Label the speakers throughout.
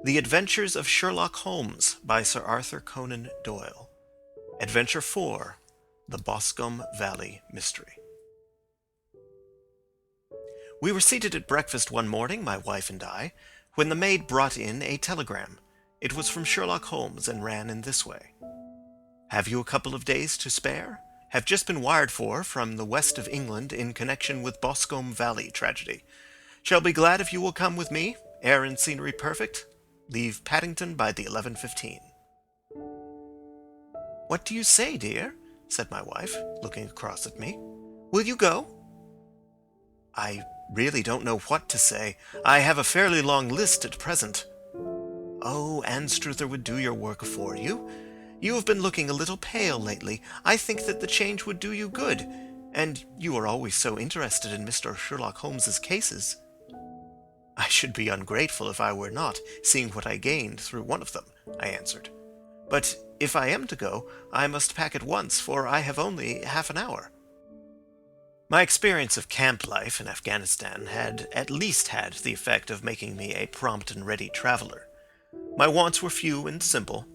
Speaker 1: The Adventures of Sherlock Holmes by Sir Arthur Conan Doyle. Adventure 4. The Boscombe Valley Mystery. We were seated at breakfast one morning, my wife and I, when the maid brought in a telegram. It was from Sherlock Holmes and ran in this way. Have you a couple of days to spare? Have just been wired for from the west of England in connection with Boscombe Valley tragedy. Shall be glad if you will come with me. Air and scenery perfect. Leave Paddington by the 11:15. What do you say, dear? Said my wife, looking across at me. Will you go? I really don't know what to say. I have a fairly long list at present. Oh, Anstruther would do your work for you. You have been looking a little pale lately. I think that the change would do you good. And you are always so interested in Mr. Sherlock Holmes's cases. I should be ungrateful if I were not, seeing what I gained through one of them, I answered. But if I am to go, I must pack at once, for I have only half an hour. My experience of camp life in Afghanistan had at least had the effect of making me a prompt and ready traveler. My wants were few and simple,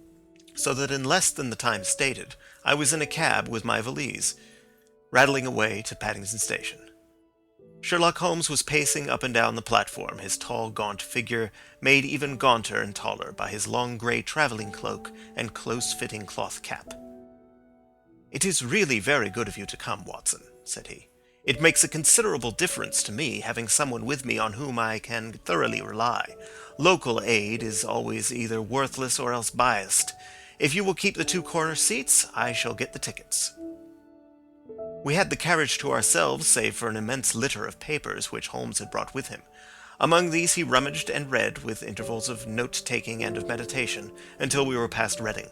Speaker 1: so that in less than the time stated, I was in a cab with my valise, rattling away to Paddington Station. Sherlock Holmes was pacing up and down the platform, his tall, gaunt figure made even gaunter and taller by his long grey travelling cloak and close-fitting cloth cap. "It is really very good of you to come, Watson," said he. "It makes a considerable difference to me having someone with me on whom I can thoroughly rely. Local aid is always either worthless or else biased. If you will keep the two corner seats, I shall get the tickets." We had the carriage to ourselves, save for an immense litter of papers which Holmes had brought with him. Among these he rummaged and read, with intervals of note-taking and of meditation, until we were past Reading.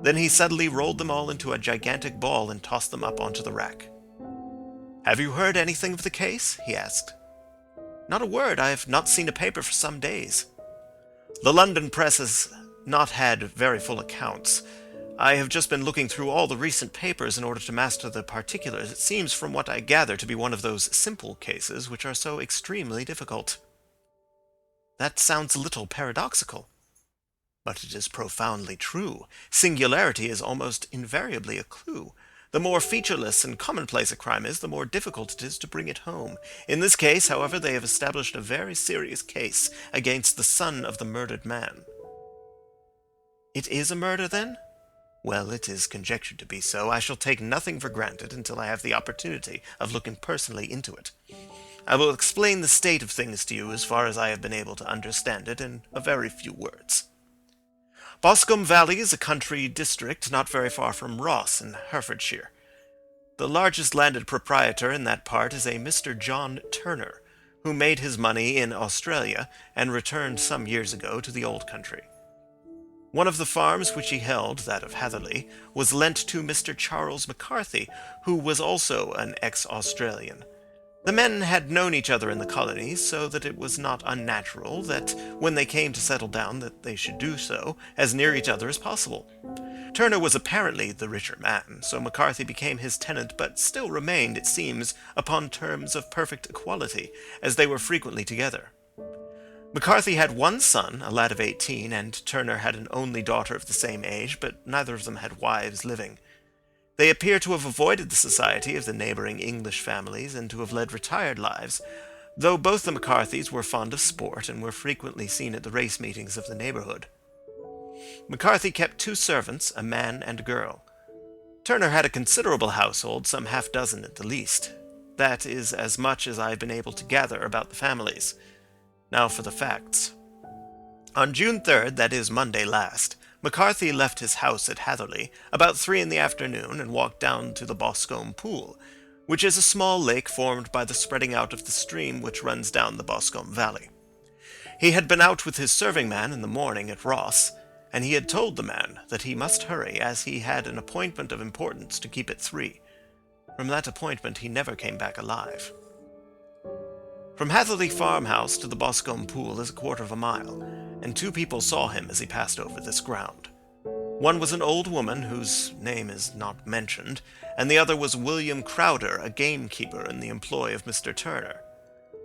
Speaker 1: Then he suddenly rolled them all into a gigantic ball and tossed them up onto the rack. "Have you heard anything of the case?" he asked. "Not a word. I have not seen a paper for some days." "The London press has not had very full accounts. I have just been looking through all the recent papers in order to master the particulars. It seems from what I gather to be one of those simple cases which are so extremely difficult." "That sounds a little paradoxical." "But it is profoundly true. Singularity is almost invariably a clue. The more featureless and commonplace a crime is, the more difficult it is to bring it home. In this case, however, they have established a very serious case against the son of the murdered man." "It is a murder, then?" "Well, it is conjectured to be so. I shall take nothing for granted until I have the opportunity of looking personally into it. I will explain the state of things to you as far as I have been able to understand it in a very few words. Boscombe Valley is a country district not very far from Ross in Herefordshire. The largest landed proprietor in that part is a Mr. John Turner, who made his money in Australia and returned some years ago to the old country. One of the farms which he held, that of Hatherley, was lent to Mr. Charles McCarthy, who was also an ex-Australian. The men had known each other in the colonies, so that it was not unnatural that, when they came to settle down, that they should do so as near each other as possible. Turner was apparently the richer man, so McCarthy became his tenant, but still remained, it seems, upon terms of perfect equality, as they were frequently together. McCarthy had one son, a lad of 18, and Turner had an only daughter of the same age, but neither of them had wives living. They appear to have avoided the society of the neighbouring English families and to have led retired lives, though both the McCarthys were fond of sport and were frequently seen at the race meetings of the neighbourhood. McCarthy kept 2 servants, a man and a girl. Turner had a considerable household, some half-dozen at the least. That is as much as I have been able to gather about the families. Now for the facts. On June 3rd, that is Monday last, McCarthy left his house at Hatherley about 3 in the afternoon and walked down to the Boscombe Pool, which is a small lake formed by the spreading out of the stream which runs down the Boscombe Valley. He had been out with his serving man in the morning at Ross, and he had told the man that he must hurry, as he had an appointment of importance to keep at 3. From that appointment he never came back alive. From Hatherley farmhouse to the Boscombe Pool is a quarter of a mile, and 2 people saw him as he passed over this ground. One was an old woman, whose name is not mentioned, and the other was William Crowder, a gamekeeper in the employ of Mr. Turner.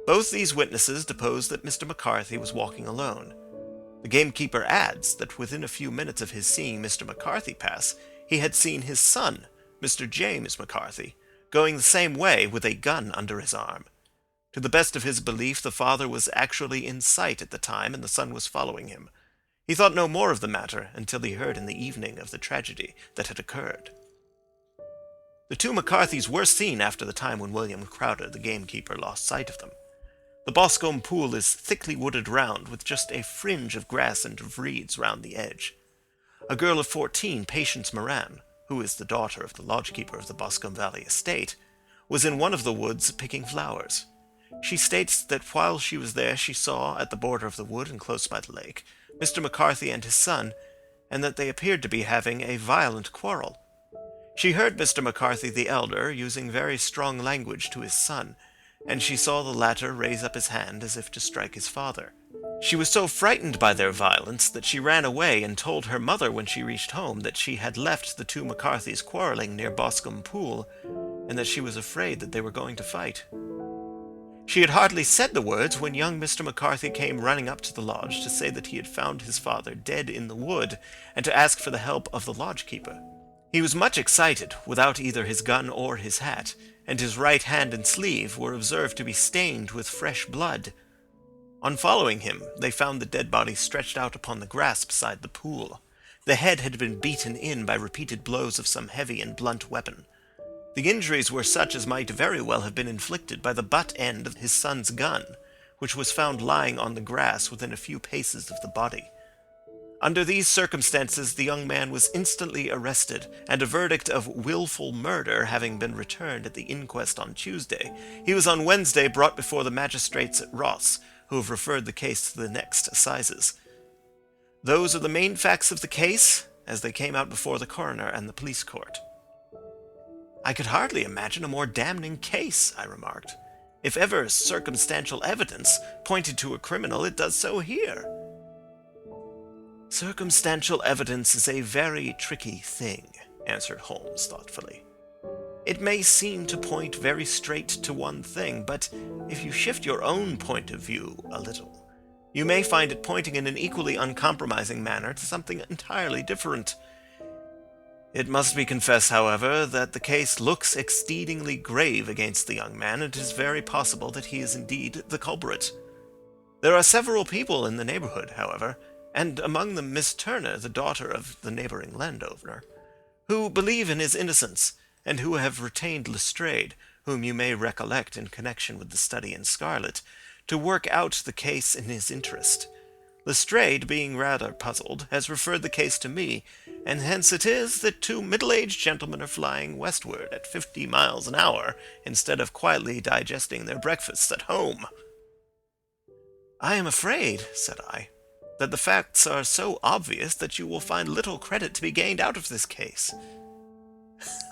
Speaker 1: Both these witnesses deposed that Mr. McCarthy was walking alone. The gamekeeper adds that within a few minutes of his seeing Mr. McCarthy pass, he had seen his son, Mr. James McCarthy, going the same way with a gun under his arm. To the best of his belief, the father was actually in sight at the time, and the son was following him. He thought no more of the matter until he heard in the evening of the tragedy that had occurred. The two McCarthys were seen after the time when William Crowder, the gamekeeper, lost sight of them. The Boscombe Pool is thickly wooded round, with just a fringe of grass and of reeds round the edge. A girl of 14, Patience Moran, who is the daughter of the lodgekeeper of the Boscombe Valley estate, was in one of the woods picking flowers. She states that while she was there she saw, at the border of the wood and close by the lake, Mr. McCarthy and his son, and that they appeared to be having a violent quarrel. She heard Mr. McCarthy the elder using very strong language to his son, and she saw the latter raise up his hand as if to strike his father. She was so frightened by their violence that she ran away and told her mother when she reached home that she had left the two McCarthys quarreling near Boscombe Pool, and that she was afraid that they were going to fight. She had hardly said the words when young Mr. McCarthy came running up to the lodge to say that he had found his father dead in the wood, and to ask for the help of the lodgekeeper. He was much excited, without either his gun or his hat, and his right hand and sleeve were observed to be stained with fresh blood. On following him, they found the dead body stretched out upon the grass beside the pool. The head had been beaten in by repeated blows of some heavy and blunt weapon. The injuries were such as might very well have been inflicted by the butt end of his son's gun, which was found lying on the grass within a few paces of the body. Under these circumstances, the young man was instantly arrested, and a verdict of willful murder having been returned at the inquest on Tuesday, he was on Wednesday brought before the magistrates at Ross, who have referred the case to the next assizes. Those are the main facts of the case, as they came out before the coroner and the police court. "I could hardly imagine a more damning case," I remarked. "If ever circumstantial evidence pointed to a criminal, it does so here." "Circumstantial evidence is a very tricky thing," answered Holmes thoughtfully. "It may seem to point very straight to one thing, but if you shift your own point of view a little, you may find it pointing in an equally uncompromising manner to something entirely different. It must be confessed, however, that the case looks exceedingly grave against the young man, and it is very possible that he is indeed the culprit. There are several people in the neighborhood, however, and among them Miss Turner, the daughter of the neighboring landowner, who believe in his innocence, and who have retained Lestrade, whom you may recollect in connection with the study in scarlet, to work out the case in his interest. Lestrade, being rather puzzled, has referred the case to me, and hence it is that two middle-aged gentlemen are flying westward at 50 miles an hour, instead of quietly digesting their breakfasts at home." "I am afraid," said I, "that the facts are so obvious that you will find little credit to be gained out of this case."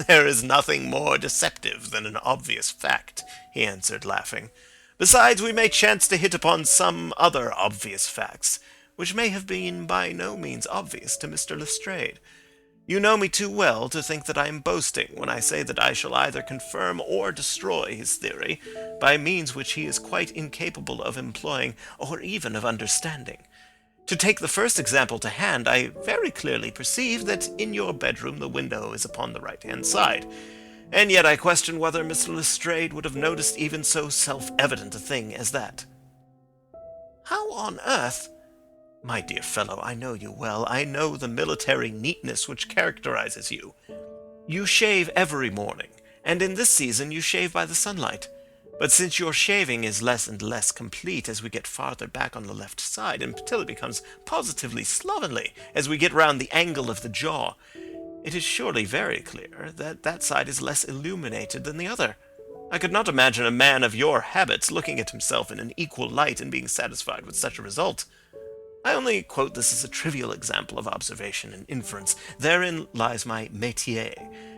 Speaker 1: "There is nothing more deceptive than an obvious fact," he answered, laughing. "Besides, we may chance to hit upon some other obvious facts, which may have been by no means obvious to Mr. Lestrade. You know me too well to think that I am boasting when I say that I shall either confirm or destroy his theory by means which he is quite incapable of employing or even of understanding. To take the first example to hand, I very clearly perceive that in your bedroom the window is upon the right-hand side, and yet I question whether Mr. Lestrade would have noticed even so self-evident a thing as that." "How on earth—" "My dear fellow, I know you well. I know the military neatness which characterizes you. You shave every morning, and in this season you shave by the sunlight. But since your shaving is less and less complete as we get farther back on the left side, until it becomes positively slovenly as we get round the angle of the jaw, it is surely very clear that that side is less illuminated than the other. I could not imagine a man of your habits looking at himself in an equal light and being satisfied with such a result. I only quote this as a trivial example of observation and inference. Therein lies my métier,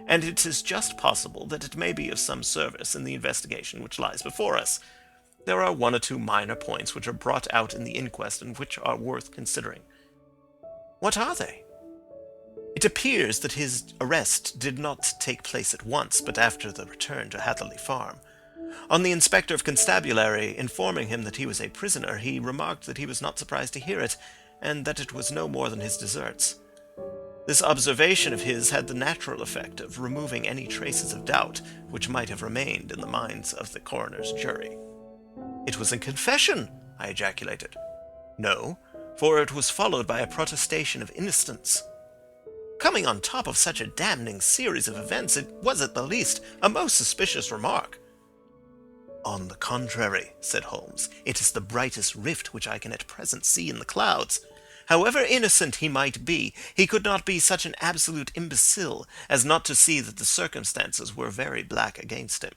Speaker 1: and it is just possible that it may be of some service in the investigation which lies before us. There are one or two minor points which are brought out in the inquest and which are worth considering." "What are they?" "It appears that his arrest did not take place at once, but after the return to Hatherley Farm. On the inspector of constabulary informing him that he was a prisoner, he remarked that he was not surprised to hear it, and that it was no more than his deserts. This observation of his had the natural effect of removing any traces of doubt which might have remained in the minds of the coroner's jury. "It was a confession!" I ejaculated. "No, for it was followed by a protestation of innocence. Coming on top of such a damning series of events, it was at the least a most suspicious remark." "On the contrary," said Holmes, "it is the brightest rift which I can at present see in the clouds. However innocent he might be, he could not be such an absolute imbecile as not to see that the circumstances were very black against him.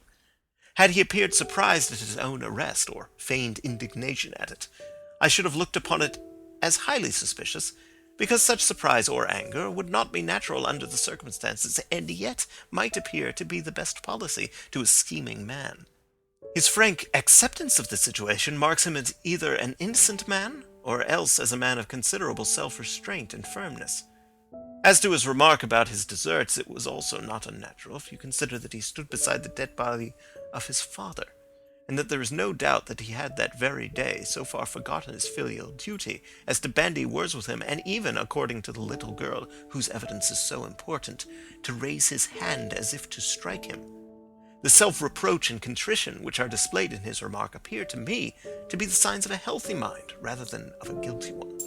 Speaker 1: Had he appeared surprised at his own arrest, or feigned indignation at it, I should have looked upon it as highly suspicious, because such surprise or anger would not be natural under the circumstances, and yet might appear to be the best policy to a scheming man. His frank acceptance of the situation marks him as either an innocent man, or else as a man of considerable self-restraint and firmness. As to his remark about his deserts, it was also not unnatural, if you consider that he stood beside the dead body of his father, and that there is no doubt that he had that very day so far forgotten his filial duty as to bandy words with him, and even, according to the little girl whose evidence is so important, to raise his hand as if to strike him. The self-reproach and contrition which are displayed in his remark appear to me to be the signs of a healthy mind rather than of a guilty one."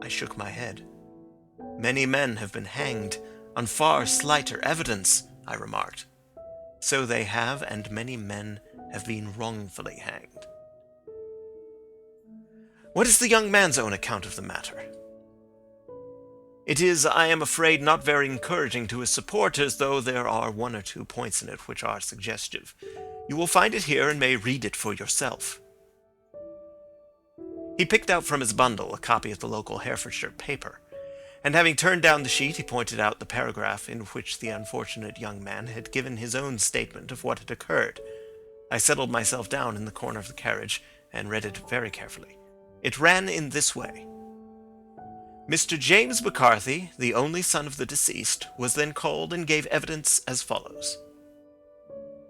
Speaker 1: I shook my head. "Many men have been hanged on far slighter evidence," I remarked. "So they have, and many men have been wrongfully hanged." "What is the young man's own account of the matter?" "It is, I am afraid, not very encouraging to his supporters, though there are one or two points in it which are suggestive. You will find it here and may read it for yourself." He picked out from his bundle a copy of the local Herefordshire paper, and having turned down the sheet, he pointed out the paragraph in which the unfortunate young man had given his own statement of what had occurred. I settled myself down in the corner of the carriage and read it very carefully. It ran in this way: "Mr. James McCarthy, the only son of the deceased, was then called and gave evidence as follows.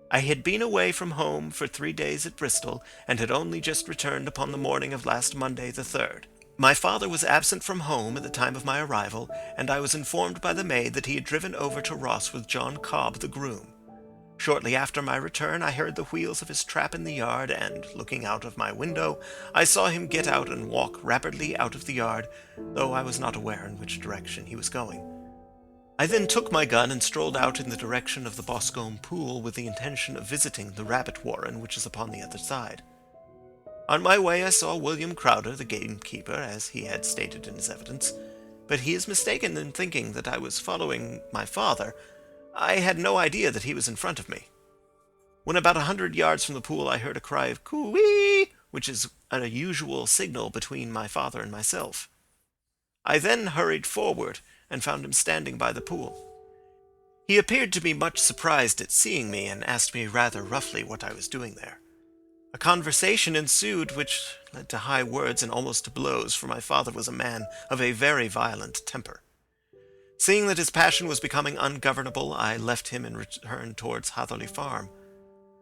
Speaker 1: I had been away from home for 3 days at Bristol, and had only just returned upon the morning of last Monday the 3rd. My father was absent from home at the time of my arrival, and I was informed by the maid that he had driven over to Ross with John Cobb, the groom. Shortly after my return, I heard the wheels of his trap in the yard, and, looking out of my window, I saw him get out and walk rapidly out of the yard, though I was not aware in which direction he was going. I then took my gun and strolled out in the direction of the Boscombe Pool with the intention of visiting the rabbit warren which is upon the other side. On my way I saw William Crowder, the gamekeeper, as he had stated in his evidence, but he is mistaken in thinking that I was following my father. I had no idea that he was in front of me. When about 100 yards from the pool I heard a cry of coo-ee, which is an unusual signal between my father and myself. I then hurried forward and found him standing by the pool. He appeared to be much surprised at seeing me, and asked me rather roughly what I was doing there. A conversation ensued which led to high words and almost to blows, for my father was a man of a very violent temper. Seeing that his passion was becoming ungovernable, I left him and returned towards Hatherley Farm.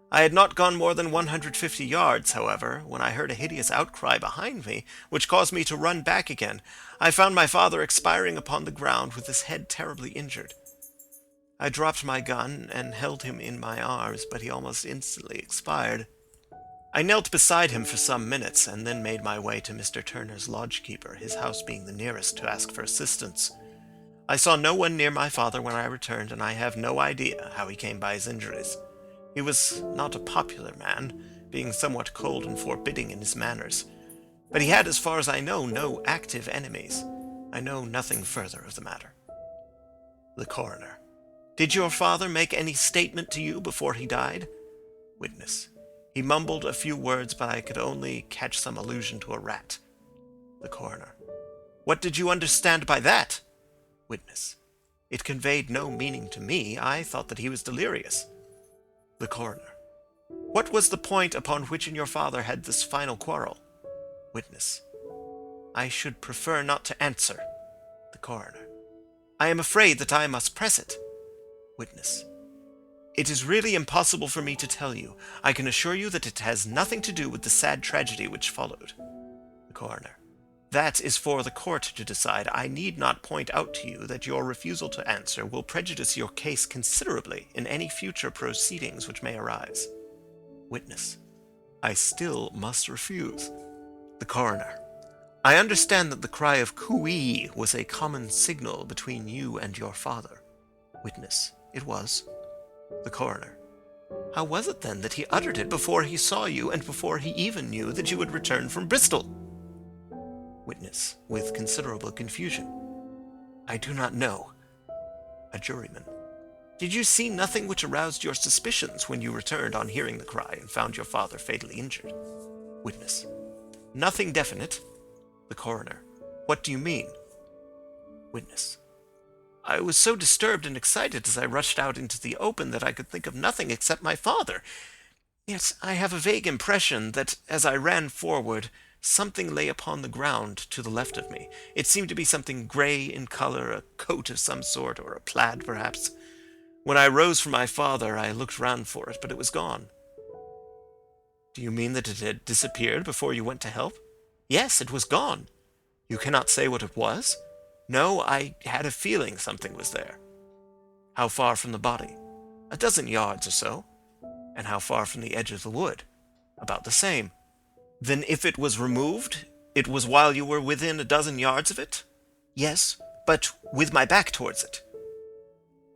Speaker 1: I had not gone more than 150 yards, however, when I heard a hideous outcry behind me, which caused me to run back again. I found my father expiring upon the ground with his head terribly injured. I dropped my gun and held him in my arms, but he almost instantly expired. I knelt beside him for some minutes, and then made my way to Mr. Turner's lodge-keeper, his house being the nearest, to ask for assistance. I saw no one near my father when I returned, and I have no idea how he came by his injuries. He was not a popular man, being somewhat cold and forbidding in his manners, but he had, as far as I know, no active enemies. I know nothing further of the matter." The Coroner: "Did your father make any statement to you before he died?" Witness: "He mumbled a few words, but I could only catch some allusion to a rat." The Coroner: "What did you understand by that?" Witness: "It conveyed no meaning to me. I thought that he was delirious." The Coroner: "What was the point upon which your father had this final quarrel?" Witness: "I should prefer not to answer." The Coroner: "I am afraid that I must press it." Witness: "It is really impossible for me to tell you. I can assure you that it has nothing to do with the sad tragedy which followed." The Coroner. That is for the court to decide. I need not point out to you that your refusal to answer will prejudice your case considerably in any future proceedings which may arise. Witness. I still must refuse. The Coroner. I understand that the cry of cooee was a common signal between you and your father. Witness. It was. The Coroner. How was it then that he uttered it before he saw you and before he even knew that you had returned from Bristol? Witness, with considerable confusion. I do not know. A juryman. Did you see nothing which aroused your suspicions when you returned on hearing the cry and found your father fatally injured? Witness. Nothing definite. The Coroner. What do you mean? Witness. I was so disturbed and excited as I rushed out into the open that I could think of nothing except my father. Yet I have a vague impression that as I ran forward, something lay upon the ground to the left of me. It seemed to be something grey in colour, a coat of some sort, or a plaid, perhaps. When I rose from my father, I looked round for it, but it was gone. Do you mean that it had disappeared before you went to help? Yes, it was gone. You cannot say what it was? No, I had a feeling something was there. How far from the body? 12 yards or so. And how far from the edge of the wood? About the same. Then if it was removed, it was while you were within 12 yards of it? Yes, but with my back towards it.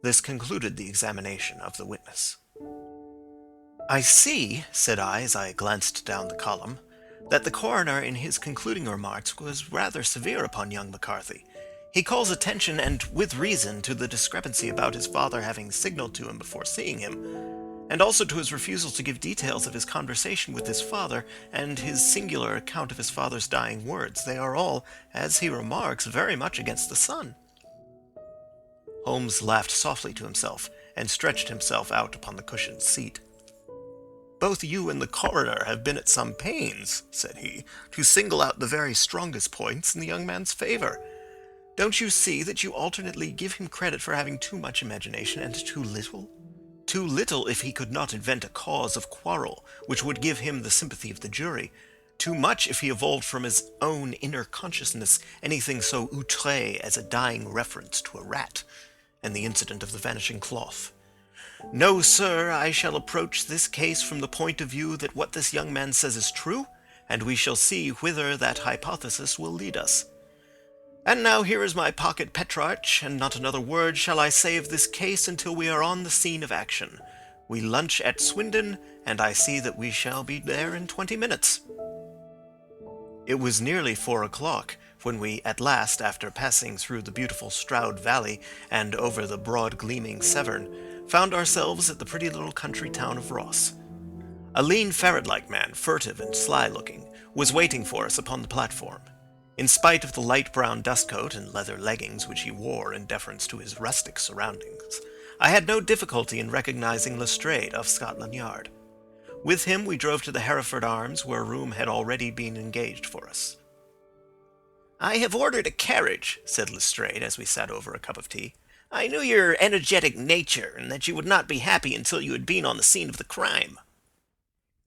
Speaker 1: This concluded the examination of the witness. I see, said I as I glanced down the column, that the coroner in his concluding remarks was rather severe upon young McCarthy. He calls attention, and with reason, to the discrepancy about his father having signaled to him before seeing him, and also to his refusal to give details of his conversation with his father, and his singular account of his father's dying words. They are all, as he remarks, very much against the son. Holmes laughed softly to himself, and stretched himself out upon the cushioned seat. Both you and the coroner have been at some pains, said he, to single out the very strongest points in the young man's favour. Don't you see that you alternately give him credit for having too much imagination and too little? Too little if he could not invent a cause of quarrel which would give him the sympathy of the jury. Too much if he evolved from his own inner consciousness anything so outré as a dying reference to a rat, and the incident of the vanishing cloth. No, sir, I shall approach this case from the point of view that what this young man says is true, and we shall see whither that hypothesis will lead us. And now here is my pocket Petrarch, and not another word shall I say of this case until we are on the scene of action. We lunch at Swindon, and I see that we shall be there in 20 minutes. It was nearly 4 o'clock when we at last, after passing through the beautiful Stroud Valley and over the broad gleaming Severn, found ourselves at the pretty little country town of Ross. A lean ferret-like man, furtive and sly-looking, was waiting for us upon the platform. In spite of the light brown dustcoat and leather leggings which he wore in deference to his rustic surroundings, I had no difficulty in recognizing Lestrade of Scotland Yard. With him we drove to the Hereford Arms, where a room had already been engaged for us. "I have ordered a carriage," said Lestrade as we sat over a cup of tea. "I knew your energetic nature, and that you would not be happy until you had been on the scene of the crime."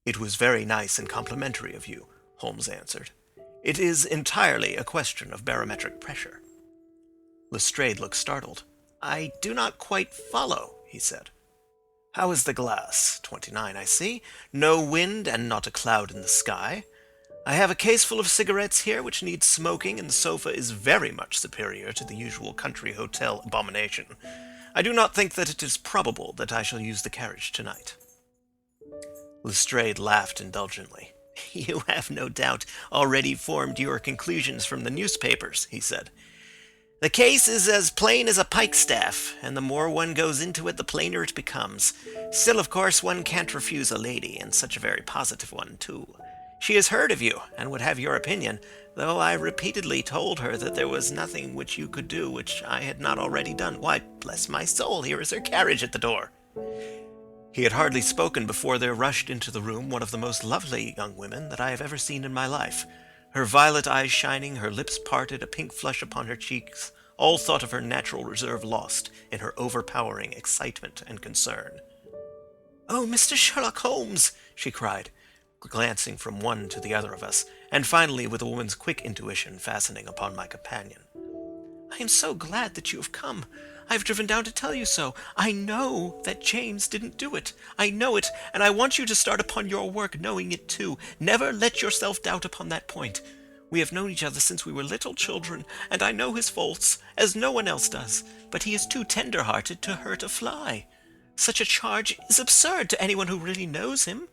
Speaker 1: "It was very nice and complimentary of you," Holmes answered. "It is entirely a question of barometric pressure." Lestrade looked startled. "I do not quite follow," he said. "How is the glass? 29, I see. No wind and not a cloud in the sky. I have a case full of cigarettes here which needs smoking, and the sofa is very much superior to the usual country hotel abomination. I do not think that it is probable that I shall use the carriage tonight." Lestrade laughed indulgently. "You have no doubt already formed your conclusions from the newspapers," he said. "The case is as plain as a pikestaff, and the more one goes into it, the plainer it becomes. Still, of course, one can't refuse a lady, and such a very positive one, too. She has heard of you, and would have your opinion, though I repeatedly told her that there was nothing which you could do which I had not already done. Why, bless my soul, here is her carriage at the door." He had hardly spoken before there rushed into the room one of the most lovely young women that I have ever seen in my life. Her violet eyes shining, her lips parted, a pink flush upon her cheeks, all thought of her natural reserve lost in her overpowering excitement and concern. "Oh, Mr. Sherlock Holmes!" she cried, glancing from one to the other of us, and finally with a woman's quick intuition fastening upon my companion. "I am so glad that you have come. I have driven down to tell you so. I know that James didn't do it. I know it, and I want you to start upon your work knowing it too. Never let yourself doubt upon that point. We have known each other since we were little children, and I know his faults, as no one else does, but he is too tender-hearted to hurt a fly. Such a charge is absurd to anyone who really knows him."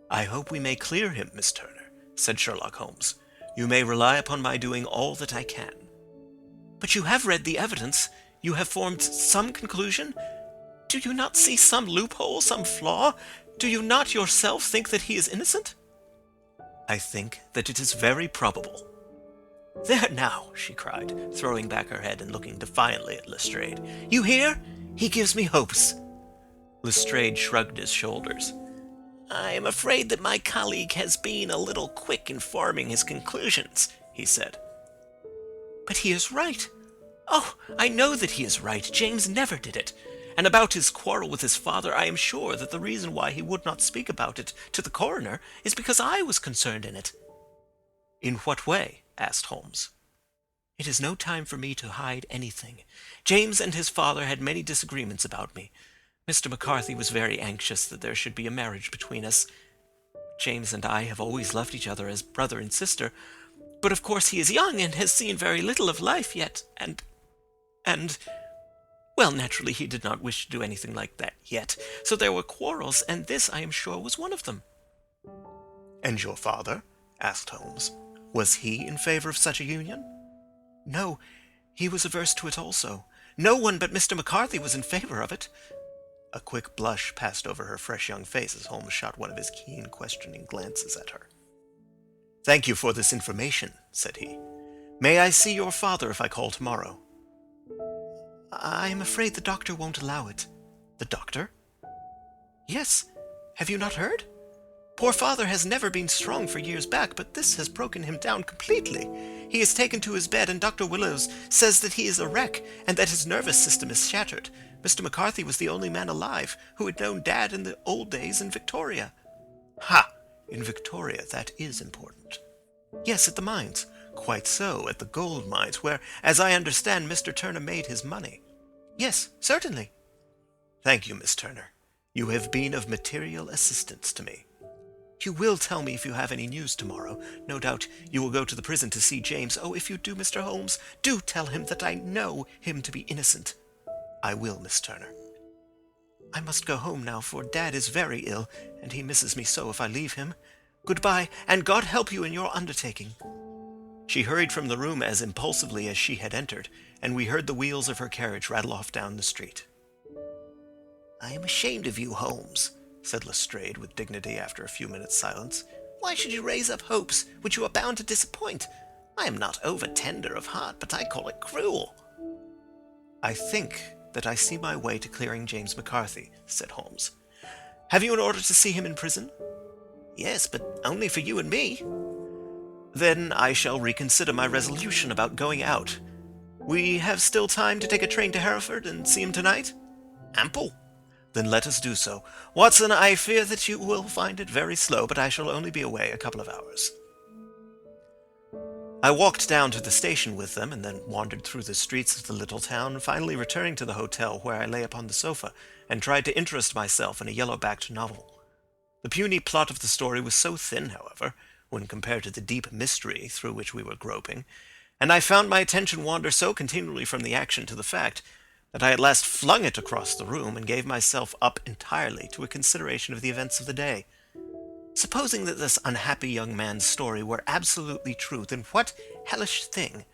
Speaker 1: "I hope we may clear him, Miss Turner," said Sherlock Holmes. "You may rely upon my doing all that I can." "But you have read the evidence. You have formed some conclusion. Do you not see some loophole, some flaw? Do you not yourself think that he is innocent?" "I think that it is very probable." "There now," she cried, throwing back her head and looking defiantly at Lestrade. "You hear? He gives me hopes." Lestrade shrugged his shoulders. "I am afraid that my colleague has been a little quick in forming his conclusions," he said. "But he is right. Oh, I know that he is right. James never did it. And about his quarrel with his father, I am sure that the reason why he would not speak about it to the coroner is because I was concerned in it." "In what way?" asked Holmes. "It is no time for me to hide anything. James and his father had many disagreements about me. Mr. McCarthy was very anxious that there should be a marriage between us. James and I have always loved each other as brother and sister, but of course he is young and has seen very little of life yet, and well, naturally he did not wish to do anything like that yet, so there were quarrels, and this, I am sure, was one of them." "And your father?" asked Holmes. "Was he in favor of such a union?" "No, he was averse to it also. No one but Mr. McCarthy was in favor of it." A quick blush passed over her fresh young face as Holmes shot one of his keen, questioning glances at her. "Thank you for this information," said he. "May I see your father if I call tomorrow?" "I am afraid the doctor won't allow it." "The doctor?" "Yes. Have you not heard? Poor father has never been strong for years back, but this has broken him down completely. He is taken to his bed, and Dr. Willows says that he is a wreck, and that his nervous system is shattered. Mr. McCarthy was the only man alive who had known Dad in the old days in Victoria." "Ha! In Victoria, that is important." "Yes, at the mines." "Quite so, at the gold mines, where, as I understand, Mr. Turner made his money." "Yes, certainly." "Thank you, Miss Turner. You have been of material assistance to me." "You will tell me if you have any news tomorrow. No doubt you will go to the prison to see James. Oh, if you do, Mr. Holmes, do tell him that I know him to be innocent." "I will, Miss Turner." "I must go home now, for Dad is very ill, and he misses me so if I leave him. Goodbye, and God help you in your undertaking." She hurried from the room as impulsively as she had entered, and we heard the wheels of her carriage rattle off down the street. "I am ashamed of you, Holmes," said Lestrade with dignity after a few minutes' silence. "Why should you raise up hopes which you are bound to disappoint? I am not over-tender of heart, but I call it cruel." "I think that I see my way to clearing James McCarthy," said Holmes. "Have you an order to see him in prison?" "Yes, but only for you and me." "Then I shall reconsider my resolution about going out. We have still time to take a train to Hereford and see him tonight?" "Ample." "Then let us do so. Watson, I fear that you will find it very slow, but I shall only be away a couple of hours." I walked down to the station with them, and then wandered through the streets of the little town, finally returning to the hotel, where I lay upon the sofa, and tried to interest myself in a yellow-backed novel. The puny plot of the story was so thin, however, when compared to the deep mystery through which we were groping, and I found my attention wander so continually from the action to the fact, that I at last flung it across the room and gave myself up entirely to a consideration of the events of the day. Supposing that this unhappy young man's story were absolutely true, then what hellish thing,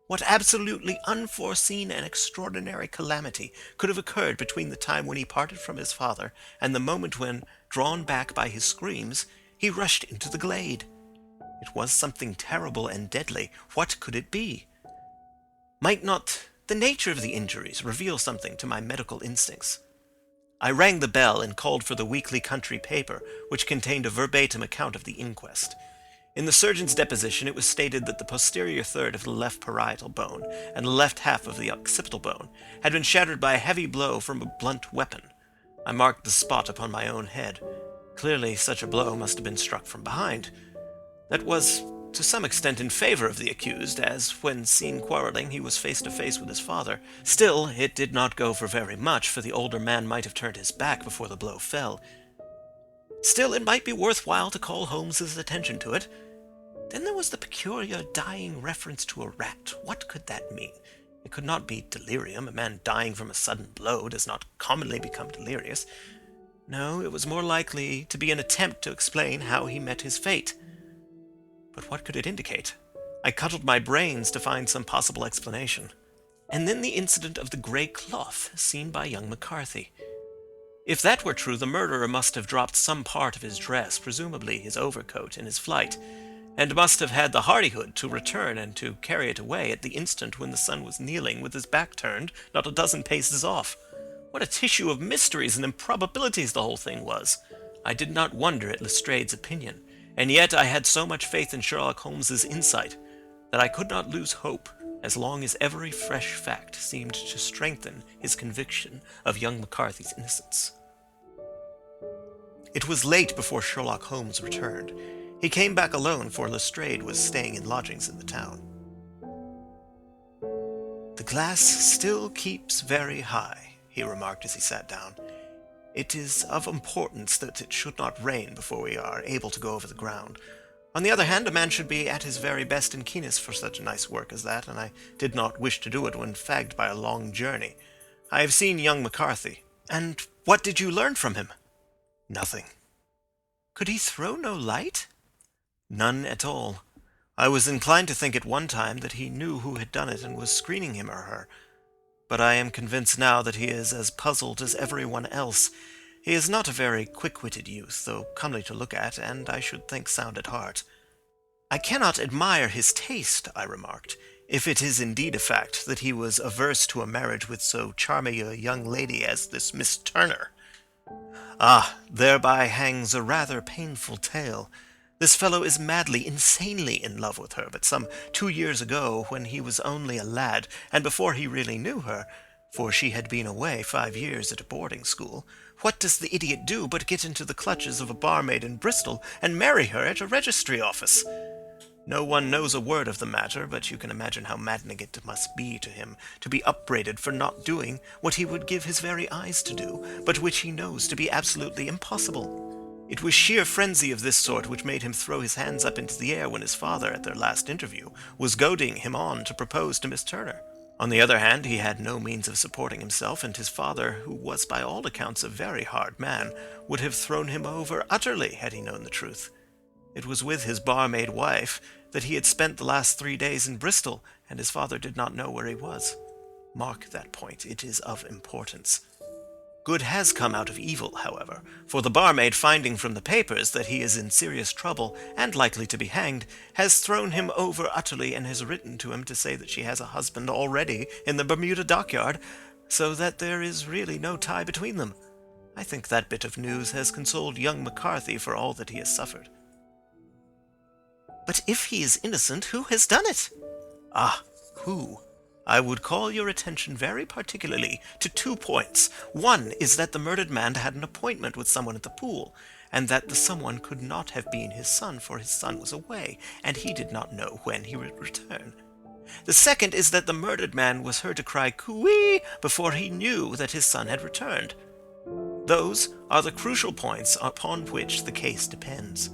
Speaker 1: what absolutely unforeseen and extraordinary calamity could have occurred between the time when he parted from his father and the moment when, drawn back by his screams, he rushed into the glade? It was something terrible and deadly. What could it be? Might not the nature of the injuries reveal something to my medical instincts? I rang the bell and called for the weekly country paper, which contained a verbatim account of the inquest. In the surgeon's deposition it was stated that the posterior third of the left parietal bone and the left half of the occipital bone had been shattered by a heavy blow from a blunt weapon. I marked the spot upon my own head. Clearly such a blow must have been struck from behind. That was to some extent in favor of the accused, as when seen quarreling he was face to face with his father. Still, it did not go for very much, for the older man might have turned his back before the blow fell. Still, it might be worthwhile to call Holmes's attention to it. Then there was the peculiar dying reference to a rat. What could that mean? It could not be delirium. A man dying from a sudden blow does not commonly become delirious. No, it was more likely to be an attempt to explain how he met his fate. But what could it indicate? I cudgelled my brains to find some possible explanation. And then the incident of the grey cloth seen by young McCarthy. If that were true, the murderer must have dropped some part of his dress, presumably his overcoat, in his flight, and must have had the hardihood to return and to carry it away at the instant when the son was kneeling with his back turned not a dozen paces off. What a tissue of mysteries and improbabilities the whole thing was! I did not wonder at Lestrade's opinion, and yet I had so much faith in Sherlock Holmes's insight that I could not lose hope as long as every fresh fact seemed to strengthen his conviction of young McCarthy's innocence. It was late before Sherlock Holmes returned. He came back alone, for Lestrade was staying in lodgings in the town. "The glass still keeps very high," he remarked as he sat down. "It is of importance that it should not rain before we are able to go over the ground. On the other hand, a man should be at his very best and keenest for such a nice work as that, and I did not wish to do it when fagged by a long journey. I have seen young McCarthy." "And what did you learn from him?" "Nothing." "Could he throw no light?" "None at all. I was inclined to think at one time that he knew who had done it and was screening him or her. But I am convinced now that he is as puzzled as everyone else. He is not a very quick-witted youth, though comely to look at, and I should think sound at heart." "I cannot admire his taste," I remarked, "if it is indeed a fact that he was averse to a marriage with so charming a young lady as this Miss Turner." "Ah, thereby hangs a rather painful tale. This fellow is madly, insanely in love with her, but some 2 years ago, when he was only a lad, and before he really knew her, for she had been away 5 years at a boarding school, what does the idiot do but get into the clutches of a barmaid in Bristol and marry her at a registry office? No one knows a word of the matter, but you can imagine how maddening it must be to him to be upbraided for not doing what he would give his very eyes to do, but which he knows to be absolutely impossible. It was sheer frenzy of this sort which made him throw his hands up into the air when his father, at their last interview, was goading him on to propose to Miss Turner. On the other hand, he had no means of supporting himself, and his father, who was by all accounts a very hard man, would have thrown him over utterly had he known the truth. It was with his barmaid wife that he had spent the last 3 days in Bristol, and his father did not know where he was. Mark that point, it is of importance. Good has come out of evil, however, for the barmaid, finding from the papers that he is in serious trouble and likely to be hanged, has thrown him over utterly and has written to him to say that she has a husband already in the Bermuda dockyard, so that there is really no tie between them. I think that bit of news has consoled young McCarthy for all that he has suffered." "But if he is innocent, who has done it?" "Ah, who? I would call your attention very particularly to 2 points. One is that the murdered man had an appointment with someone at the pool, and that the someone could not have been his son, for his son was away, and he did not know when he would return. The second is that the murdered man was heard to cry cooee before he knew that his son had returned. Those are the crucial points upon which the case depends."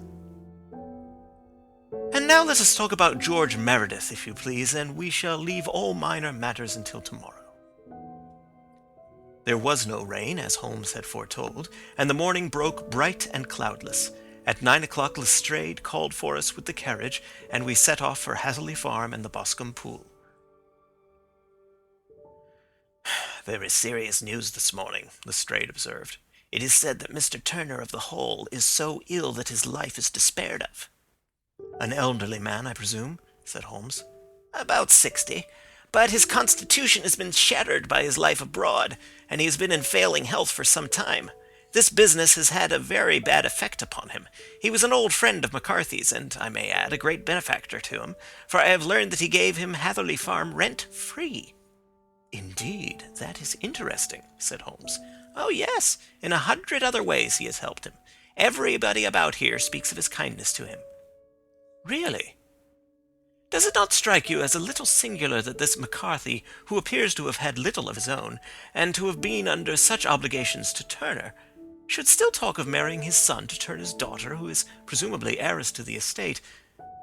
Speaker 1: "And now let us talk about George Meredith, if you please, and we shall leave all minor matters until tomorrow." There was no rain, as Holmes had foretold, and the morning broke bright and cloudless. At 9 o'clock Lestrade called for us with the carriage, and we set off for Hatherley Farm and the Boscombe Pool. "There is serious news this morning," Lestrade observed. "It is said that Mr. Turner of the Hole is so ill that his life is despaired of." "An elderly man, I presume?" said Holmes. "About 60. But his constitution has been shattered by his life abroad, and he has been in failing health for some time. This business has had a very bad effect upon him. He was an old friend of McCarthy's, and, I may add, a great benefactor to him, for I have learned that he gave him Hatherley Farm rent-free." "Indeed, that is interesting," said Holmes. "Oh, yes. In 100 other ways he has helped him. Everybody about here speaks of his kindness to him." Really? Does it not strike you as a little singular that this McCarthy, who appears to have had little of his own, and to have been under such obligations to Turner, should still talk of marrying his son to Turner's daughter, who is presumably heiress to the estate,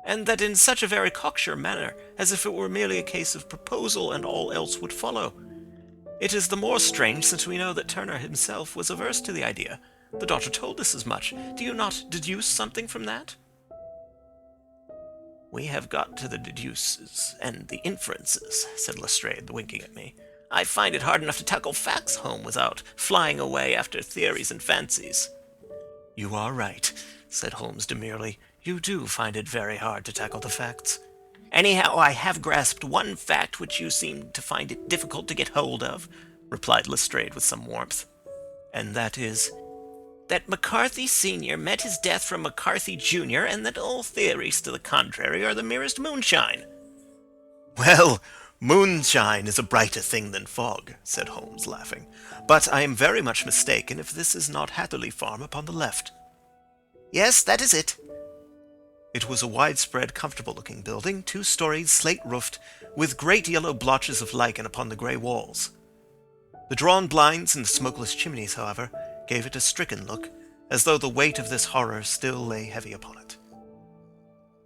Speaker 1: and that in such a very cocksure manner, as if it were merely a case of proposal and all else would follow? It is the more strange since we know that Turner himself was averse to the idea. The daughter told us as much. Do you not deduce something from that? We have got to the deduces and the inferences, said Lestrade, winking at me. I find it hard enough to tackle facts home without flying away after theories and fancies. You are right, said Holmes demurely. You do find it very hard to tackle the facts. Anyhow, I have grasped one fact which you seem to find it difficult to get hold of, replied Lestrade with some warmth. And that is? That McCarthy Sr. met his death from McCarthy Jr., and that all theories to the contrary are the merest moonshine. Well, moonshine is a brighter thing than fog, said Holmes, laughing. But I am very much mistaken if this is not Hatherley Farm upon the left. Yes, that is it. It was a widespread, comfortable-looking building, 2-storied, slate-roofed, with great yellow blotches of lichen upon the grey walls. The drawn blinds and the smokeless chimneys, however, gave it a stricken look, as though the weight of this horror still lay heavy upon it.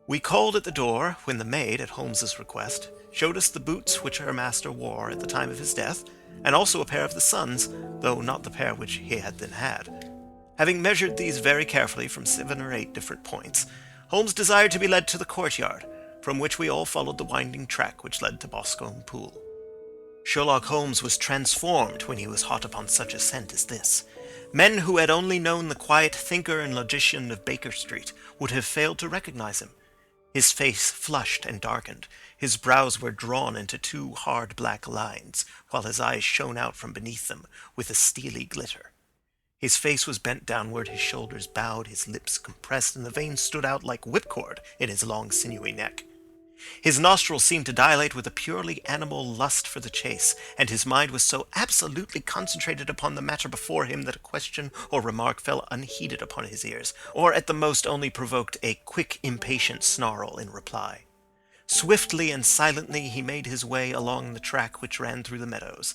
Speaker 1: We called at the door, when the maid, at Holmes's request, showed us the boots which her master wore at the time of his death, and also a pair of the son's, though not the pair which he had then had. Having measured these very carefully from 7 or 8 different points, Holmes desired to be led to the courtyard, from which we all followed the winding track which led to Boscombe Pool. Sherlock Holmes was transformed when he was hot upon such a scent as this. Men who had only known the quiet thinker and logician of Baker Street would have failed to recognize him. His face flushed and darkened. His brows were drawn into 2 hard black lines, while his eyes shone out from beneath them with a steely glitter. His face was bent downward, his shoulders bowed, his lips compressed, and the veins stood out like whipcord in his long sinewy neck. His nostrils seemed to dilate with a purely animal lust for the chase, and his mind was so absolutely concentrated upon the matter before him that a question or remark fell unheeded upon his ears, or at the most only provoked a quick, impatient snarl in reply. Swiftly and silently he made his way along the track which ran through the meadows,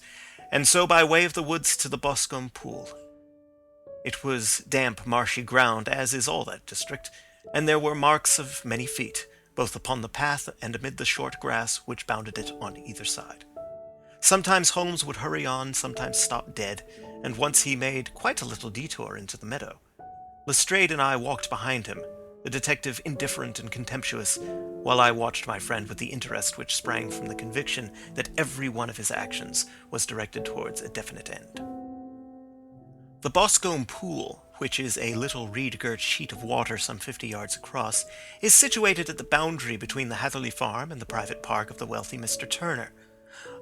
Speaker 1: and so by way of the woods to the Boscombe Pool. It was damp, marshy ground, as is all that district, and there were marks of many feet, both upon the path and amid the short grass which bounded it on either side. Sometimes Holmes would hurry on, sometimes stop dead, and once he made quite a little detour into the meadow. Lestrade and I walked behind him, the detective indifferent and contemptuous, while I watched my friend with the interest which sprang from the conviction that every one of his actions was directed towards a definite end. The Boscombe Pool, which is a little reed-girt sheet of water some 50 yards across, is situated at the boundary between the Hatherley Farm and the private park of the wealthy Mr. Turner.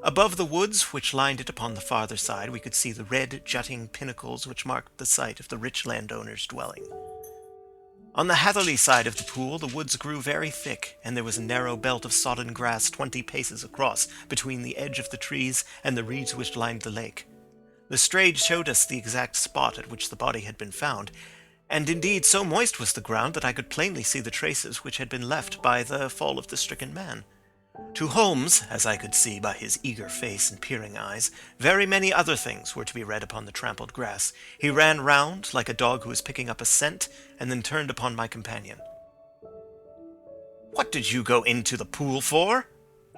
Speaker 1: Above the woods which lined it upon the farther side, we could see the red, jutting pinnacles which marked the site of the rich landowner's dwelling. On the Hatherley side of the pool, the woods grew very thick, and there was a narrow belt of sodden grass 20 paces across between the edge of the trees and the reeds which lined the lake. Lestrade showed us the exact spot at which the body had been found, and indeed so moist was the ground that I could plainly see the traces which had been left by the fall of the stricken man. To Holmes, as I could see by his eager face and peering eyes, very many other things were to be read upon the trampled grass. He ran round, like a dog who was picking up a scent, and then turned upon my companion. "What did you go into the pool for?"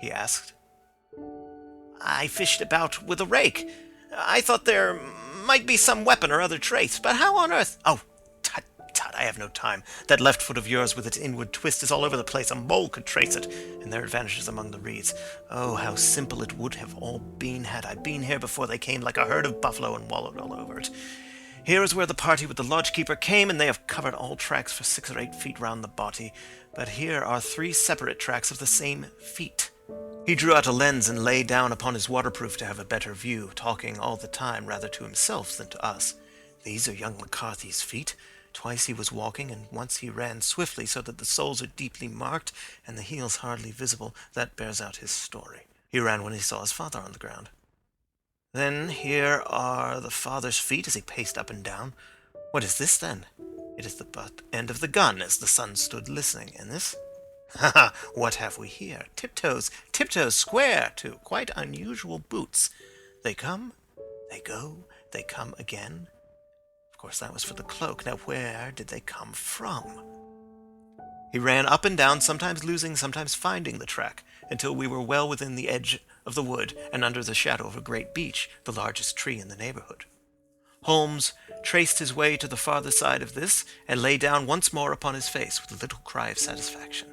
Speaker 1: he asked. "I fished about with a rake. I thought there might be some weapon or other trace, but how on earth—" "Oh, tut, tut, I have no time. That left foot of yours with its inward twist is all over the place. A mole could trace it, and there it vanishes among the reeds. Oh, how simple it would have all been had I been here before they came like a herd of buffalo and wallowed all over it. Here is where the party with the lodge-keeper came, and they have covered all tracks for 6 or 8 feet round the body. But here are 3 separate tracks of the same feet." He drew out a lens and lay down upon his waterproof to have a better view, talking all the time rather to himself than to us. "These are young McCarthy's feet. Twice he was walking, and once he ran swiftly, so that the soles are deeply marked, and the heels hardly visible. That bears out his story. He ran when he saw his father on the ground. Then here are the father's feet as he paced up and down. What is this, then? It is the butt end of the gun, as the son stood listening. And this? Ha ha! What have we here? Tiptoes, tiptoes square, too. Quite unusual boots. They come, they go, they come again. Of course, that was for the cloak. Now, where did they come from? He ran up and down, sometimes losing, sometimes finding the track, until we were well within the edge of the wood and under the shadow of a great beech, the largest tree in the neighborhood. Holmes traced his way to the farther side of this and lay down once more upon his face with a little cry of satisfaction.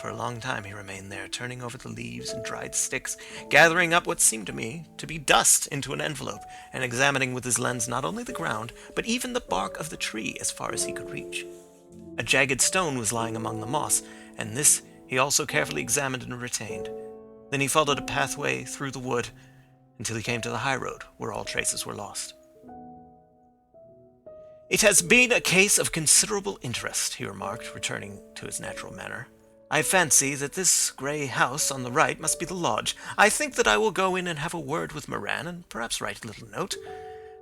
Speaker 1: For a long time he remained there, turning over the leaves and dried sticks, gathering up what seemed to me to be dust into an envelope, and examining with his lens not only the ground, but even the bark of the tree as far as he could reach. A jagged stone was lying among the moss, and this he also carefully examined and retained. Then he followed a pathway through the wood until he came to the high road, where all traces were lost. "It has been a case of considerable interest," he remarked, returning to his natural manner. "I fancy that this grey house on the right must be the lodge. I think that I will go in and have a word with Moran, and perhaps write a little note.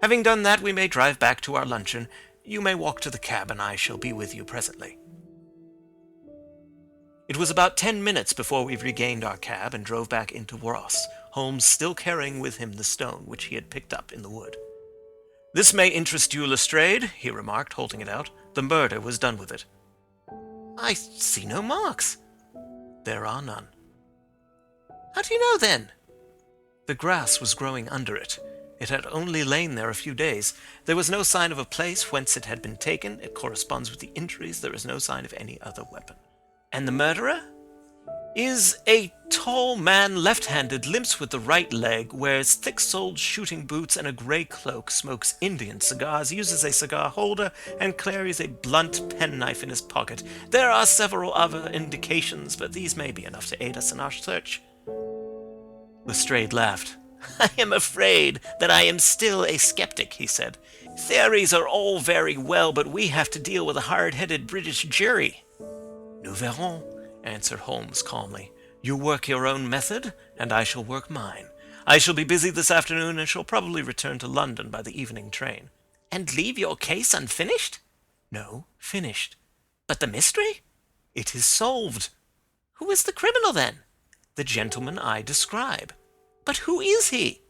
Speaker 1: Having done that, we may drive back to our luncheon. You may walk to the cab, and I shall be with you presently." It was about 10 minutes before we regained our cab and drove back into Ross, Holmes still carrying with him the stone which he had picked up in the wood. "This may interest you, Lestrade," he remarked, holding it out. "The murder was done with it." "I see no marks." "There are none." "How do you know, then?" "The grass was growing under it. It had only lain there a few days. There was no sign of a place whence it had been taken. It corresponds with the injuries. There is no sign of any other weapon." "And the murderer?" "Is a tall man, left-handed, limps with the right leg, wears thick-soled shooting boots and a grey cloak, smokes Indian cigars, uses a cigar holder, and carries a blunt penknife in his pocket. There are several other indications, but these may be enough to aid us in our search." Lestrade laughed. "I am afraid that I am still a skeptic," he said. "Theories are all very well, but we have to deal with a hard-headed British jury." "Nous verrons," answered Holmes calmly. "You work your own method, and I shall work mine. I shall be busy this afternoon, and shall probably return to London by the evening train." "And leave your case unfinished?" "No, finished." "But the mystery?" "It is solved." "Who is the criminal, then?" "The gentleman I describe." "But who is he?"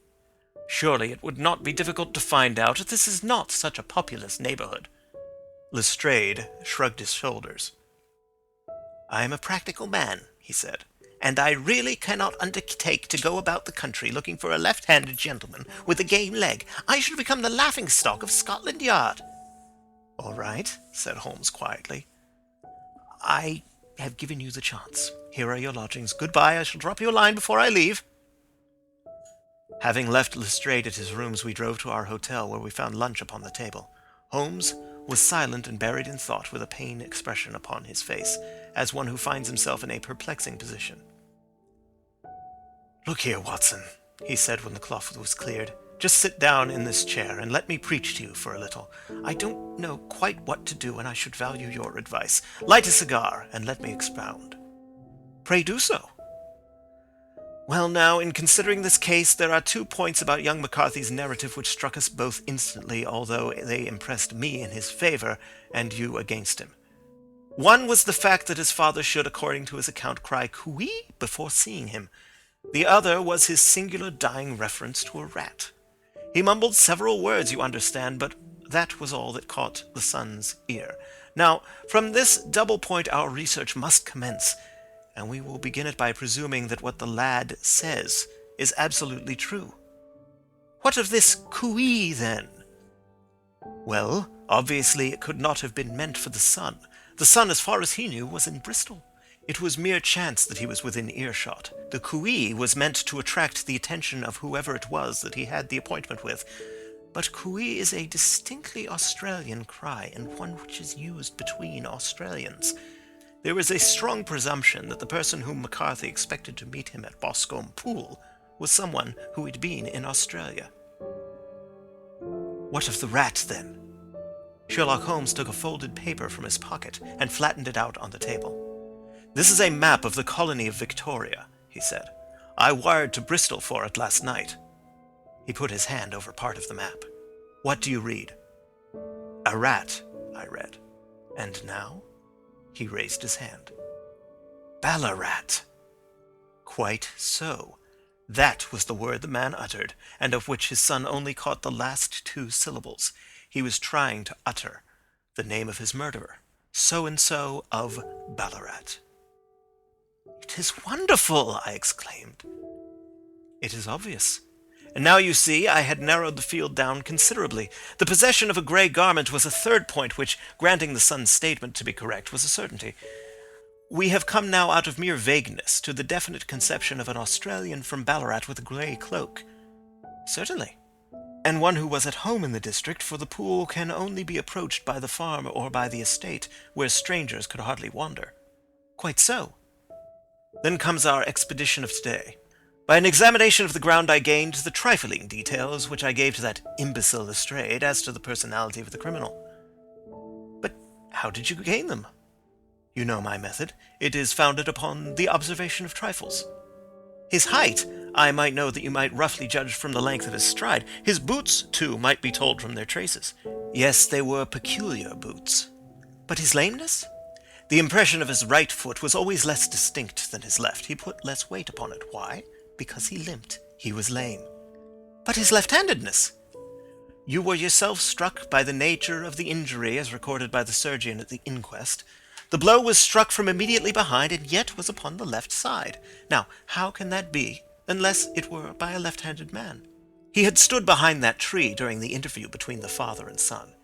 Speaker 1: "Surely it would not be difficult to find out. This is not such a populous neighborhood." Lestrade shrugged his shoulders. "I am a practical man," he said, "and I really cannot undertake to go about the country looking for a left-handed gentleman with a game leg. I should become the laughing-stock of Scotland Yard." "All right," said Holmes quietly. "I have given you the chance. Here are your lodgings. Goodbye. I shall drop you a line before I leave." Having left Lestrade at his rooms, we drove to our hotel, where we found lunch upon the table. Holmes was silent and buried in thought, with a pained expression upon his face, as one who finds himself in a perplexing position. "Look here, Watson," he said when the cloth was cleared. "Just sit down in this chair and let me preach to you for a little. I don't know quite what to do, and I should value your advice. Light a cigar and let me expound." "Pray do so." "Well, now, in considering this case, there are 2 points about young McCarthy's narrative which struck us both instantly, although they impressed me in his favor and you against him. One was the fact that his father should, according to his account, cry "cooey" before seeing him. The other was his singular dying reference to a rat. He mumbled several words, you understand, but that was all that caught the son's ear. Now, from this double point our research must commence, and we will begin it by presuming that what the lad says is absolutely true. What of this cooey, then? Well, obviously it could not have been meant for the son. The son, as far as he knew, was in Bristol. It was mere chance that he was within earshot. The cooey was meant to attract the attention of whoever it was that he had the appointment with. But cooey is a distinctly Australian cry, and one which is used between Australians. There is a strong presumption that the person whom McCarthy expected to meet him at Boscombe Pool was someone who had been in Australia. What of the rat, then? Sherlock Holmes took a folded paper from his pocket and flattened it out on the table. "This is a map of the colony of Victoria," he said. "I wired to Bristol for it last night." He put his hand over part of the map. "What do you read?" "A rat," I read. "And now?" He raised his hand. Ballarat. Quite so. That was the word the man uttered, and of which his son only caught the last two syllables. He was trying to utter the name of his murderer, so-and-so of Ballarat. "It is wonderful!" I exclaimed. "It is obvious. And now you see I had narrowed the field down considerably. The possession of a grey garment was a third point which, granting the son's statement to be correct, was a certainty. We have come now out of mere vagueness to the definite conception of an Australian from Ballarat with a grey cloak. Certainly. And one who was at home in the district, for the pool can only be approached by the farm or by the estate, where strangers could hardly wander. Quite so. Then comes our expedition of today. By an examination of the ground I gained the trifling details which I gave to that imbecile Lestrade as to the personality of the criminal. But how did you gain them? You know my method. It is founded upon the observation of trifles. His height I might know that you might roughly judge from the length of his stride. His boots, too, might be told from their traces. Yes, they were peculiar boots. But his lameness? The impression of his right foot was always less distinct than his left. He put less weight upon it. Why? Because he limped. He was lame. But his left-handedness? You were yourself struck by the nature of the injury as recorded by the surgeon at the inquest. The blow was struck from immediately behind and yet was upon the left side. Now, how can that be, unless it were by a left-handed man? He had stood behind that tree during the interview between the father and son.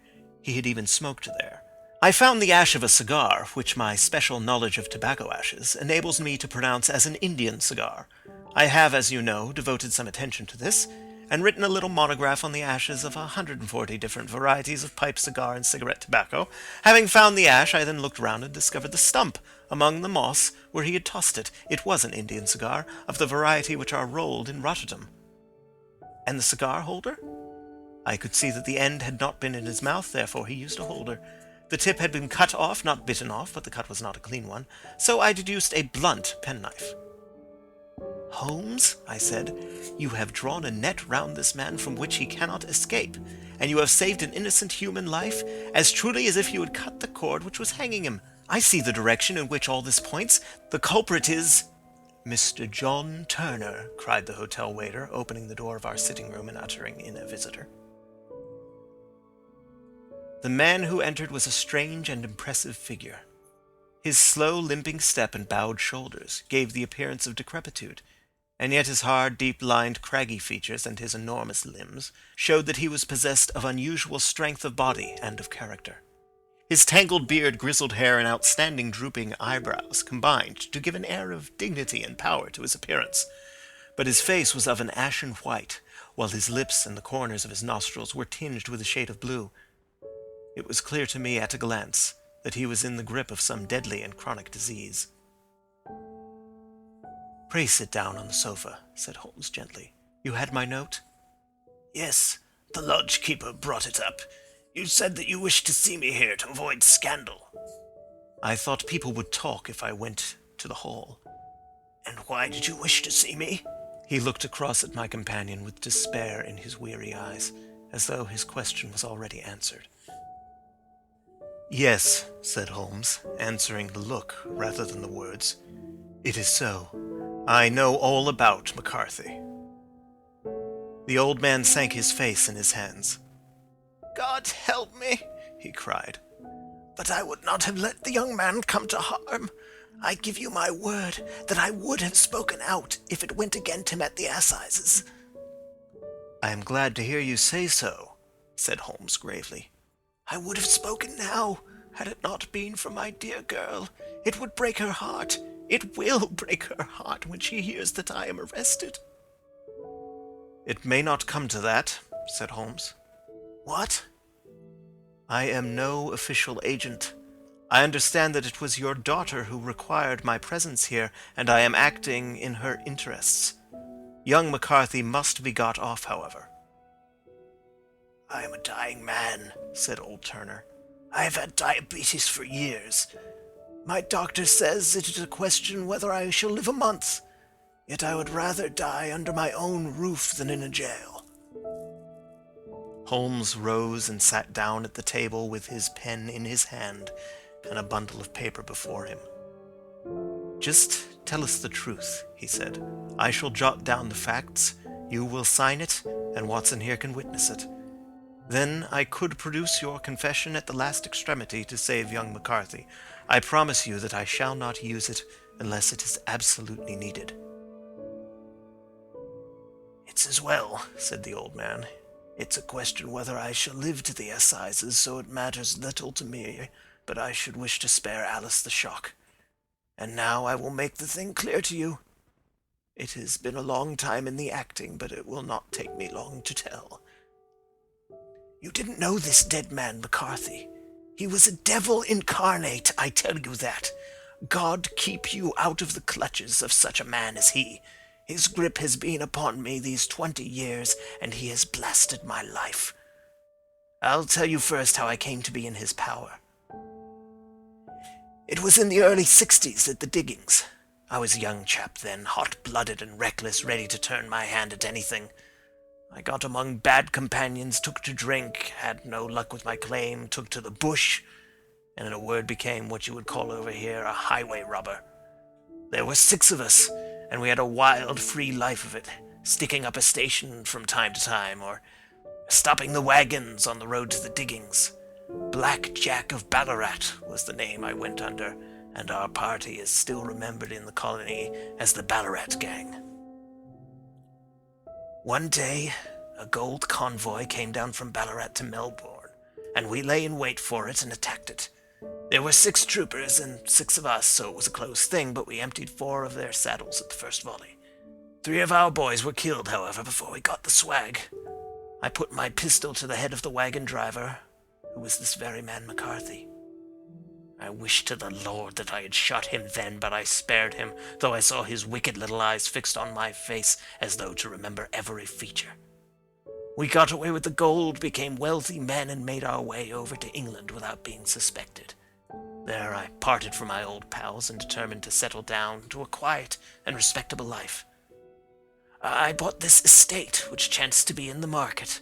Speaker 1: He had even smoked there. I found the ash of a cigar, which my special knowledge of tobacco ashes enables me to pronounce as an Indian cigar. I have, as you know, devoted some attention to this, and written a little monograph on the ashes of 140 different varieties of pipe, cigar, and cigarette tobacco. Having found the ash, I then looked round and discovered the stump among the moss where he had tossed it. It was an Indian cigar, of the variety which are rolled in Rotterdam. And the cigar holder? I could see that the end had not been in his mouth, therefore he used a holder. The tip had been cut off, not bitten off, but the cut was not a clean one, so I deduced a blunt penknife. "Holmes," I said, "you have drawn a net round this man from which he cannot escape, and you have saved an innocent human life as truly as if you had cut the cord which was hanging him. I see the direction in which all this points. The culprit is—" "Mr. John Turner," cried the hotel waiter, opening the door of our sitting-room and uttering in a visitor. The man who entered was a strange and impressive figure. His slow, limping step and bowed shoulders gave the appearance of decrepitude, and yet his hard, deep-lined, craggy features and his enormous limbs showed that he was possessed of unusual strength of body and of character. His tangled beard, grizzled hair, and outstanding drooping eyebrows combined to give an air of dignity and power to his appearance, but his face was of an ashen white, while his lips and the corners of his nostrils were tinged with a shade of blue. It was clear to me at a glance that he was in the grip of some deadly and chronic disease. "Pray sit down on the sofa," said Holmes gently. "You had my note?" "Yes, the lodge-keeper brought it up. You said that you wished to see me here to avoid scandal." "I thought people would talk if I went to the hall." "And why did you wish to see me?" He looked across at my companion with despair in his weary eyes, as though his question was already answered. "Yes," said Holmes, answering the look rather than the words. "It is so. I know all about McCarthy." The old man sank his face in his hands. "God help me," he cried. "But I would not have let the young man come to harm. I give you my word that I would have spoken out if it went against him at the assizes." "I am glad to hear you say so," said Holmes gravely. "I would have spoken now, had it not been for my dear girl. It would break her heart. It will break her heart when she hears that I am arrested." "It may not come to that," said Holmes. "What?" "I am no official agent. I understand that it was your daughter who required my presence here, and I am acting in her interests. Young McCarthy must be got off, however." "I am a dying man," said old Turner. "I have had diabetes for years. My doctor says it is a question whether I shall live a month. Yet I would rather die under my own roof than in a jail." Holmes rose and sat down at the table with his pen in his hand and a bundle of paper before him. "Just tell us the truth," he said. "I shall jot down the facts, you will sign it, and Watson here can witness it. Then I could produce your confession at the last extremity to save young McCarthy. I promise you that I shall not use it unless it is absolutely needed." "It's as well," said the old man. "It's a question whether I shall live to the assizes, so it matters little to me, but I should wish to spare Alice the shock. And now I will make the thing clear to you. It has been a long time in the acting, but it will not take me long to tell. You didn't know this dead man, McCarthy. He was a devil incarnate, I tell you that. God keep you out of the clutches of such a man as he. His grip has been upon me these 20 years, and he has blasted my life. I'll tell you first how I came to be in his power. It was in the early 60s at the diggings. I was a young chap then, hot-blooded and reckless, ready to turn my hand at anything. I got among bad companions, took to drink, had no luck with my claim, took to the bush, and in a word became what you would call over here a highway robber. There were 6 of us, and we had a wild, free life of it, sticking up a station from time to time, or stopping the wagons on the road to the diggings. Black Jack of Ballarat was the name I went under, and our party is still remembered in the colony as the Ballarat Gang. One day, a gold convoy came down from Ballarat to Melbourne, and we lay in wait for it and attacked it. There were 6 troopers and 6 of us, so it was a close thing, but we emptied 4 of their saddles at the first volley. 3 of our boys were killed, however, before we got the swag. I put my pistol to the head of the wagon driver, who was this very man McCarthy. I wished to the Lord that I had shot him then, but I spared him, though I saw his wicked little eyes fixed on my face as though to remember every feature. We got away with the gold, became wealthy men, and made our way over to England without being suspected. There I parted from my old pals and determined to settle down to a quiet and respectable life. I bought this estate, which chanced to be in the market,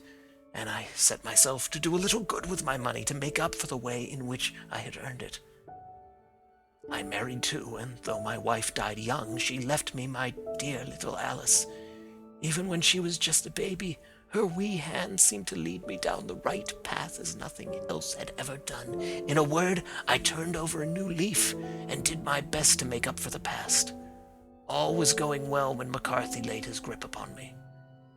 Speaker 1: and I set myself to do a little good with my money to make up for the way in which I had earned it. I married too, and though my wife died young, she left me my dear little Alice. Even when she was just a baby, her wee hand seemed to lead me down the right path as nothing else had ever done. In a word, I turned over a new leaf and did my best to make up for the past. All was going well when McCarthy laid his grip upon me.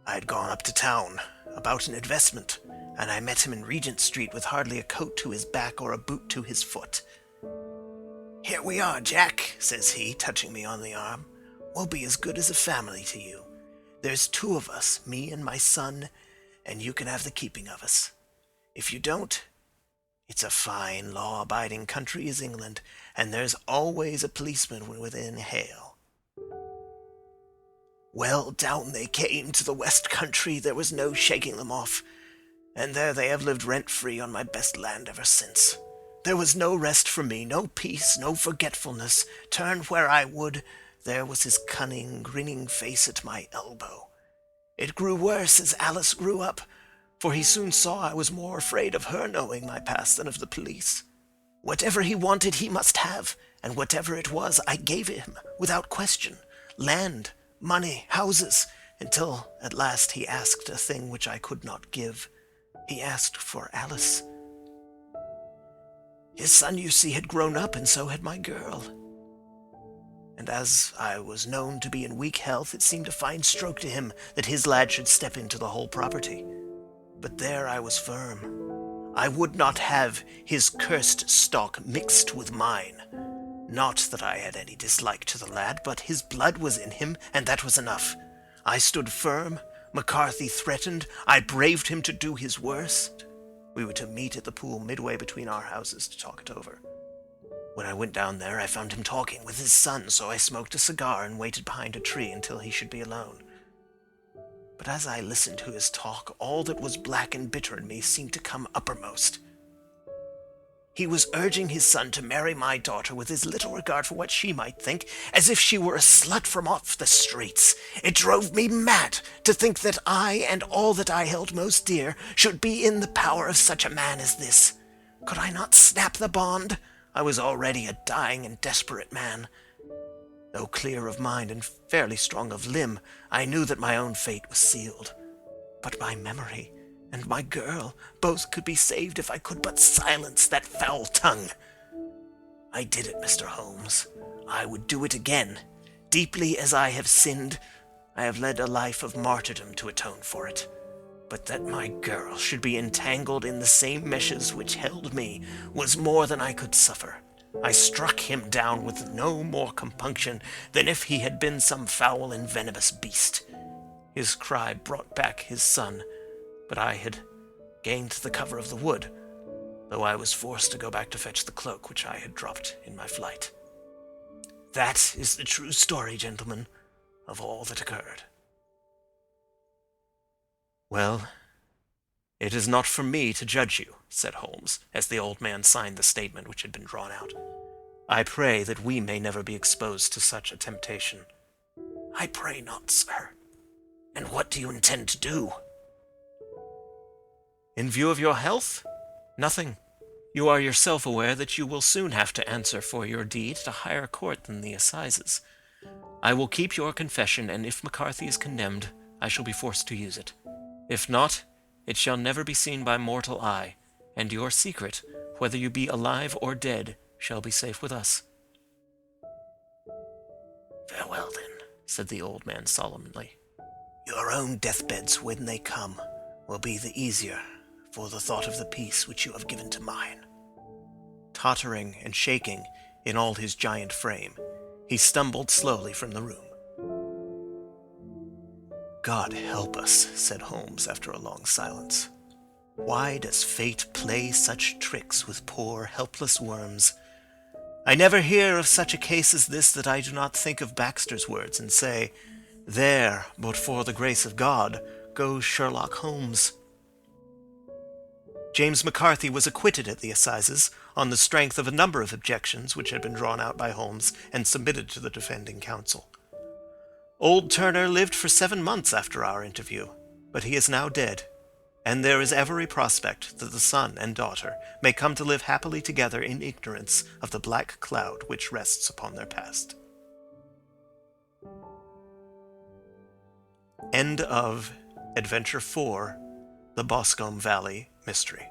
Speaker 1: I had gone up to town about an investment, and I met him in Regent Street with hardly a coat to his back or a boot to his foot. "Here we are, Jack," says he, touching me on the arm. "We'll be as good as a family to you. There's 2 of us, me and my son, and you can have the keeping of us. If you don't, it's a fine, law-abiding country is England, and there's always a policeman within hail." Well, down they came to the West Country. There was no shaking them off, and there they have lived rent-free on my best land ever since. There was no rest for me, no peace, no forgetfulness. Turn where I would, there was his cunning, grinning face at my elbow. It grew worse as Alice grew up, for he soon saw I was more afraid of her knowing my past than of the police. Whatever he wanted he must have, and whatever it was I gave him, without question. Land, money, houses, until at last he asked a thing which I could not give. He asked for Alice. His son, you see, had grown up, and so had my girl. And as I was known to be in weak health, it seemed a fine stroke to him that his lad should step into the whole property. But there I was firm. I would not have his cursed stock mixed with mine. Not that I had any dislike to the lad, but his blood was in him, and that was enough. I stood firm. McCarthy threatened. I braved him to do his worst. We were to meet at the pool midway between our houses to talk it over. When I went down there, I found him talking with his son, so I smoked a cigar and waited behind a tree until he should be alone. But as I listened to his talk, all that was black and bitter in me seemed to come uppermost. He was urging his son to marry my daughter with as little regard for what she might think, as if she were a slut from off the streets. It drove me mad to think that I and all that I held most dear should be in the power of such a man as this. Could I not snap the bond? I was already a dying and desperate man. Though clear of mind and fairly strong of limb, I knew that my own fate was sealed. But my memory and my girl both could be saved if I could but silence that foul tongue. I did it, Mr. Holmes. I would do it again. Deeply as I have sinned, I have led a life of martyrdom to atone for it. But that my girl should be entangled in the same meshes which held me was more than I could suffer. I struck him down with no more compunction than if he had been some foul and venomous beast. His cry brought back his son, but I had gained the cover of the wood, though I was forced to go back to fetch the cloak which I had dropped in my flight. That is the true story, gentlemen, of all that occurred. Well, it is not for me to judge you, said Holmes, as the old man signed the statement which had been drawn out. I pray that we may never be exposed to such a temptation. I pray not, sir. And what do you intend to do? In view of your health? Nothing. You are yourself aware that you will soon have to answer for your deed at a higher court than the assizes. I will keep your confession, and if McCarthy is condemned, I shall be forced to use it. If not, it shall never be seen by mortal eye, and your secret, whether you be alive or dead, shall be safe with us. Farewell, then, said the old man solemnly. Your own deathbeds, when they come, will be the easier for the thought of the peace which you have given to mine. Tottering and shaking in all his giant frame, he stumbled slowly from the room. God help us, said Holmes after a long silence. Why does fate play such tricks with poor, helpless worms? I never hear of such a case as this that I do not think of Baxter's words and say, there, but for the grace of God, goes Sherlock Holmes. James McCarthy was acquitted at the assizes on the strength of a number of objections which had been drawn out by Holmes and submitted to the defending counsel. Old Turner lived for 7 months after our interview, but he is now dead, and there is every prospect that the son and daughter may come to live happily together in ignorance of the black cloud which rests upon their past. End of Adventure 4, The Boscombe Valley Mystery.